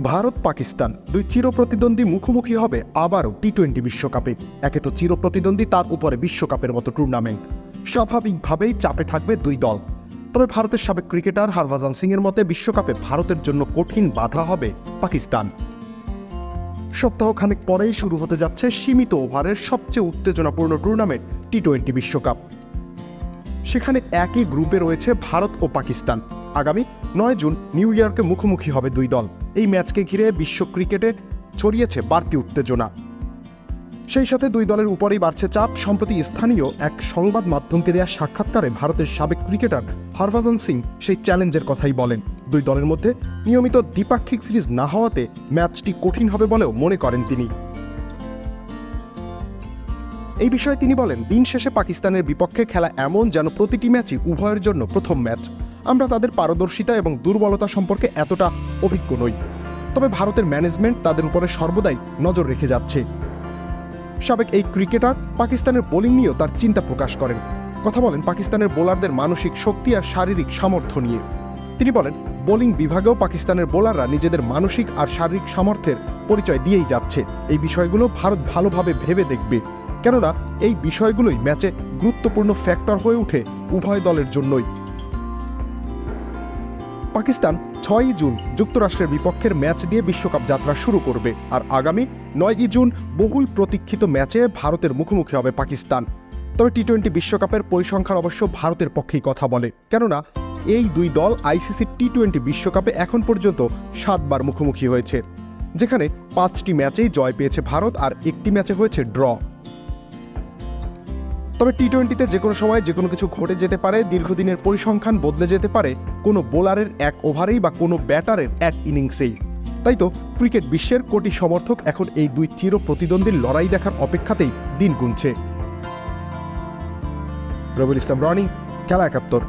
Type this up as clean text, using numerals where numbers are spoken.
ভারত পাকিস্তান দুই চিরপ্রতিদ্বন্দ্বী মুখোমুখি হবে আবারও টি-20 বিশ্বকাপে। একে তো চিরপ্রতিদ্বন্দ্বী, তার উপরে বিশ্বকাপের মতো টুর্নামেন্ট। স্বাভাবিকভাবেই চাপে থাকবে দুই দল। তবে ভারতের সাবেক ক্রিকেটার হরভজন সিংয়ের মতে বিশ্বকাপে ভারতের জন্য কঠিন বাধা হবে পাকিস্তান। সপ্তাহখানেক পরেই শুরু হতে যাচ্ছে সীমিত ওভারের সবচেয়ে উত্তেজনাপূর্ণ টুর্নামেন্ট টি-20 বিশ্বকাপ। সেখানে একই গ্রুপে রয়েছে ভারত ও পাকিস্তান। আগামী 9 জুন নিউ ইয়র্কে মুখোমুখি হবে দুই দল। এই ম্যাচকে ঘিরে বিশ্ব ক্রিকেটে ছড়িয়েছে বাড়তি উত্তেজনা। সেই সাথে দুই দলের উপরেই বাড়ছে চাপ। সম্প্রতি স্থানীয় এক সংবাদ মাধ্যমকে দেওয়া সাক্ষাৎকারে ভারতের সাবেক ক্রিকেটার হরভজন সিং সেই চ্যালেঞ্জের কথাই বলেন। দুই দলের মধ্যে নিয়মিত দ্বিপাক্ষিক সিরিজ না হওয়াতে ম্যাচটি কঠিন হবে বলেও মনে করেন তিনি। এই বিষয়ে তিনি বলেন, দিন শেষে পাকিস্তানের বিপক্ষে খেলা এমন যেন প্রতিটি ম্যাচই উভয়ের জন্য প্রথম ম্যাচ। আমরা তাদের পারদর্শিতা এবং দুর্বলতা সম্পর্কে এতটা অভিজ্ঞ নই, তবে ভারতের ম্যানেজমেন্ট তাদের উপরে সর্বদাই নজর রেখে যাচ্ছে। সাবেক এই ক্রিকেটার পাকিস্তানের বোলিং নিয়েও তার চিন্তা প্রকাশ করেন। কথা বলেন পাকিস্তানের বোলারদের মানসিক শক্তি আর শারীরিক সামর্থ্য নিয়ে। তিনি বলেন, বোলিং বিভাগেও পাকিস্তানের বোলাররা নিজেদের মানসিক আর শারীরিক সামর্থ্যের পরিচয় দিয়েই যাচ্ছে। এই বিষয়গুলো ভারত ভালোভাবে ভেবে দেখবে, কেননা এই বিষয়গুলোই ম্যাচে গুরুত্বপূর্ণ ফ্যাক্টর হয়ে ওঠে উভয় দলের জন্যই। পাকিস্তান 6 জুন যুক্তরাষ্ট্রের বিপক্ষের ম্যাচ দিয়ে বিশ্বকাপ যাত্রা শুরু করবে, আর আগামী 9 জুন বহুল প্রতীক্ষিত ম্যাচে ভারতের মুখোমুখি হবে পাকিস্তান। তবে টি-20 বিশ্বকাপের পরিসংখ্যান অবশ্য ভারতের পক্ষেই কথা বলে, কেননা এই দুই দল আইসিসি টি-20 বিশ্বকাপে এখন পর্যন্ত 7 বার মুখোমুখি হয়েছে, যেখানে 5টি ম্যাচেই জয় পেয়েছে ভারত আর একটি ম্যাচে হয়েছে ড্র। তবে টি-20তে যে কোনো সময় যে কোনো কিছু ঘটে যেতে পারে। দীর্ঘদিনের পরিসংখ্যান বদলে যেতে পারে কোনো বোলারের এক ওভারেই বা কোনো ব্যাটারের এক ইনিংসেই। তাই তো ক্রিকেট বিশ্বের কোটি সমর্থক এখন এই দুই চির প্রতিদ্বন্দ্বীর লড়াই দেখার অপেক্ষাতেই দিন গুনছে। রবিউল ইসলাম রনি, খেলা 71।